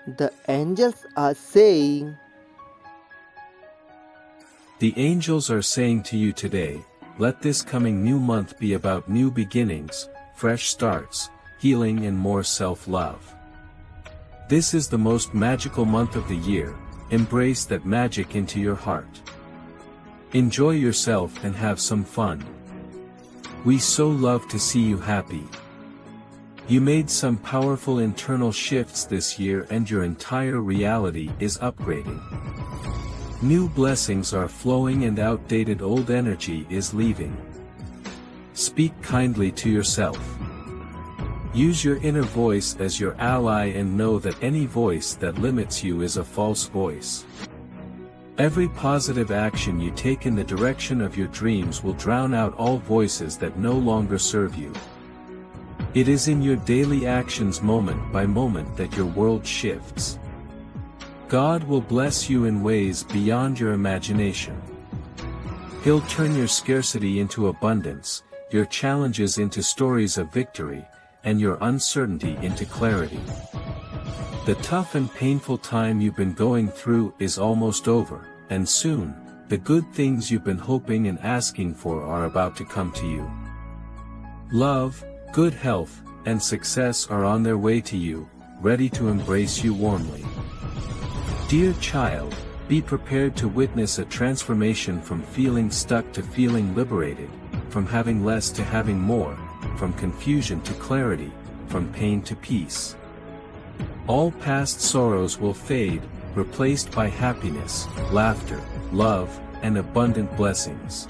The angels are saying, The angels are saying to you today, let this coming new month be about new beginnings, fresh starts, healing and more self-love. This is the most magical month of the year, embrace that magic into your heart. Enjoy yourself and have some fun. We so love to see you happy. You made some powerful internal shifts this year and your entire reality is upgrading. New blessings are flowing and outdated old energy is leaving. Speak kindly to yourself. Use your inner voice as your ally and know that any voice that limits you is a false voice. Every positive action you take in the direction of your dreams will drown out all voices that no longer serve you. It is in your daily actions moment by moment that your world shifts. God will bless you in ways beyond your imagination. He'll turn your scarcity into abundance, your challenges into stories of victory, and your uncertainty into clarity. The tough and painful time you've been going through is almost over, and soon, the good things you've been hoping and asking for are about to come to you. Love, good health, and success are on their way to you, ready to embrace you warmly. Dear child, be prepared to witness a transformation from feeling stuck to feeling liberated, from having less to having more, from confusion to clarity, from pain to peace. All past sorrows will fade, replaced by happiness, laughter, love, and abundant blessings.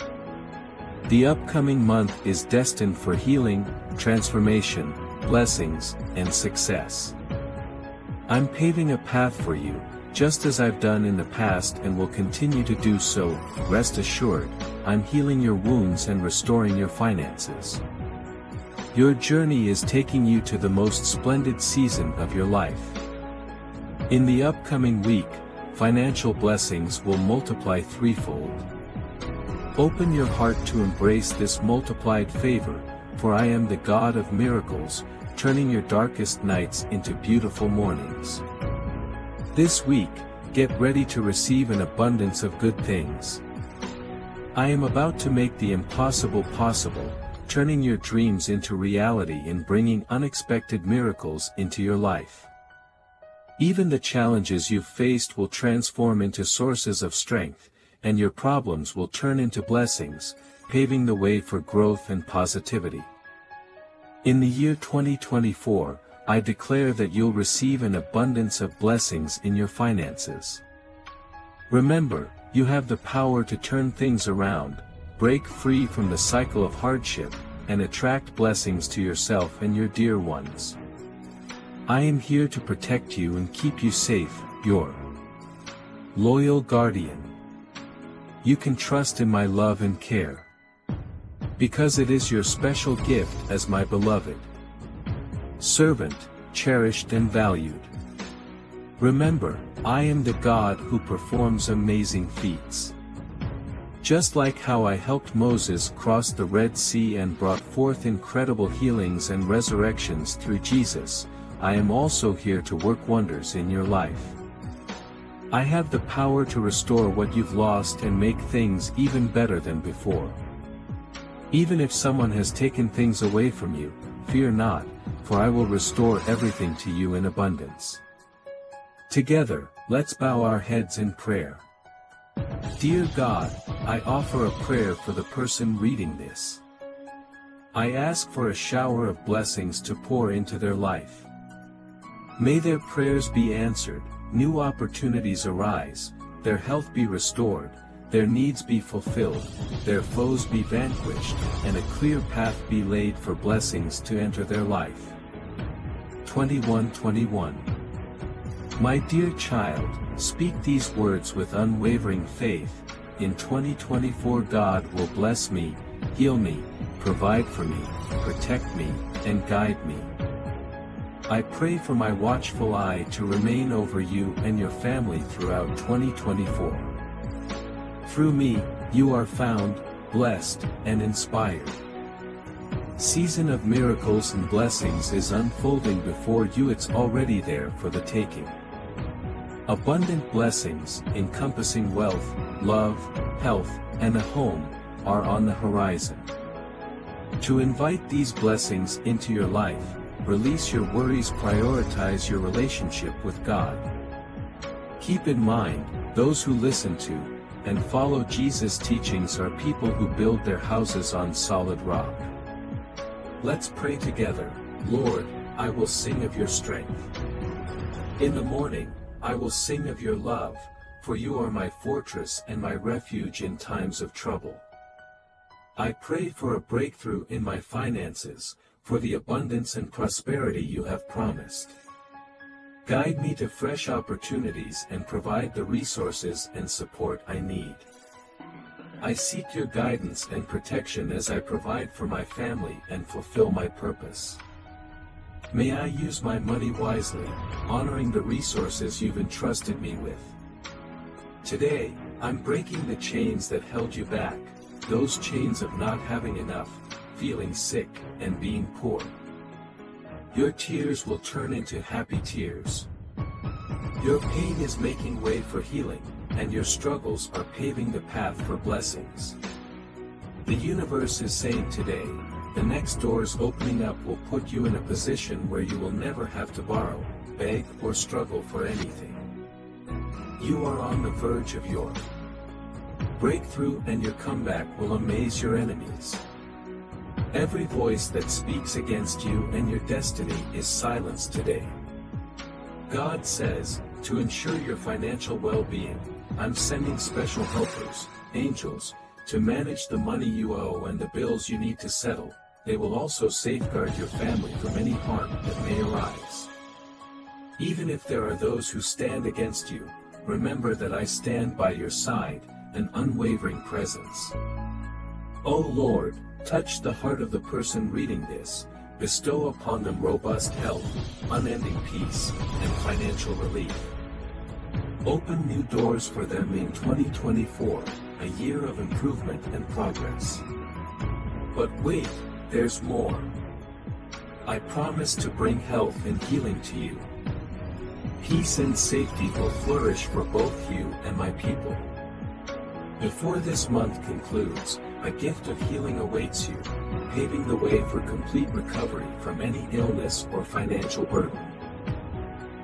The upcoming month is destined for healing, transformation, blessings, and success. I'm paving a path for you, just as I've done in the past and will continue to do so. Rest assured, I'm healing your wounds and restoring your finances. Your journey is taking you to the most splendid season of your life. In the upcoming week, financial blessings will multiply threefold. Open your heart to embrace this multiplied favor, for I am the God of miracles, turning your darkest nights into beautiful mornings. This week, get ready to receive an abundance of good things. I am about to make the impossible possible, turning your dreams into reality and bringing unexpected miracles into your life. Even the challenges you've faced will transform into sources of strength, and your problems will turn into blessings, paving the way for growth and positivity. In the year 2024, I declare that you'll receive an abundance of blessings in your finances. Remember, you have the power to turn things around, break free from the cycle of hardship, and attract blessings to yourself and your dear ones. I am here to protect you and keep you safe, your loyal guardian. You can trust in my love and care, because it is your special gift as my beloved servant, cherished and valued. Remember, I am the God who performs amazing feats. Just like how I helped Moses cross the Red Sea and brought forth incredible healings and resurrections through Jesus, I am also here to work wonders in your life. I have the power to restore what you've lost and make things even better than before. Even if someone has taken things away from you, fear not, for I will restore everything to you in abundance. Together, let's bow our heads in prayer. Dear God, I offer a prayer for the person reading this. I ask for a shower of blessings to pour into their life. May their prayers be answered, new opportunities arise, their health be restored, their needs be fulfilled, their foes be vanquished, and a clear path be laid for blessings to enter their life. 21:21. My dear child, speak these words with unwavering faith. In 2024 God will bless me, heal me, provide for me, protect me, and guide me. I pray for my watchful eye to remain over you and your family throughout 2024. Through me, you are found, blessed, and inspired. Season of miracles and blessings is unfolding before you. It's already there for the taking. Abundant blessings, encompassing wealth, love, health, and a home, are on the horizon. To invite these blessings into your life, release your worries, prioritize your relationship with God. Keep in mind, those who listen to and follow Jesus' teachings are people who build their houses on solid rock. Let's pray together. Lord, I will sing of your strength. In the morning, I will sing of your love, for you are my fortress and my refuge in times of trouble. I pray for a breakthrough in my finances, for the abundance and prosperity you have promised. Guide me to fresh opportunities and provide the resources and support I need. I seek your guidance and protection as I provide for my family and fulfill my purpose. May I use my money wisely, honoring the resources you've entrusted me with. Today, I'm breaking the chains that held you back, those chains of not having enough, feeling sick, and being poor. Your tears will turn into happy tears. Your pain is making way for healing, and your struggles are paving the path for blessings. The universe is saying today, the next doors opening up will put you in a position where you will never have to borrow, beg, or struggle for anything. You are on the verge of your breakthrough, and your comeback will amaze your enemies. Every voice that speaks against you and your destiny is silenced today. God says, to ensure your financial well-being, I'm sending special helpers, angels, to manage the money you owe and the bills you need to settle. They will also safeguard your family from any harm that may arise. Even if there are those who stand against you, remember that I stand by your side, an unwavering presence. O Lord, touch the heart of the person reading this, bestow upon them robust health, unending peace, and financial relief. Open new doors for them in 2024, a year of improvement and progress. But wait, there's more. I promise to bring health and healing to you. Peace and safety will flourish for both you and my people. Before this month concludes, a gift of healing awaits you, paving the way for complete recovery from any illness or financial burden.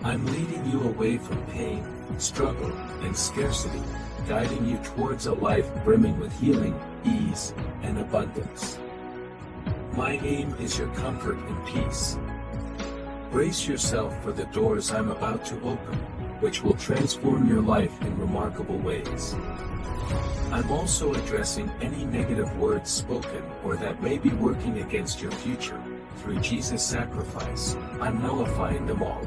I'm leading you away from pain, struggle, and scarcity, guiding you towards a life brimming with healing, ease, and abundance. My aim is your comfort and peace. Brace yourself for the doors I'm about to open, which will transform your life in remarkable ways. I'm also addressing any negative words spoken or that may be working against your future. Through Jesus' sacrifice, I'm nullifying them all.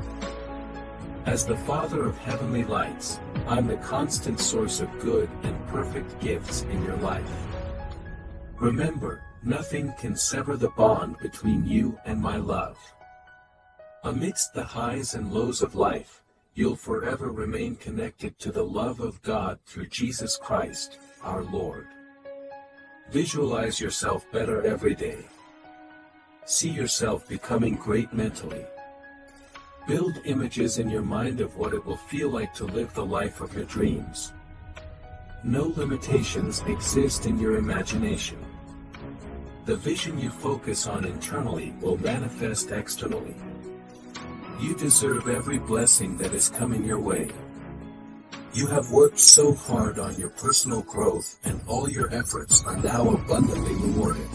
As the Father of heavenly lights, I'm the constant source of good and perfect gifts in your life. Remember, nothing can sever the bond between you and my love. Amidst the highs and lows of life, you'll forever remain connected to the love of God through Jesus Christ, our Lord. Visualize yourself better every day. See yourself becoming great mentally. Build images in your mind of what it will feel like to live the life of your dreams. No limitations exist in your imagination. The vision you focus on internally will manifest externally. You deserve every blessing that is coming your way. You have worked so hard on your personal growth, and all your efforts are now abundantly rewarded.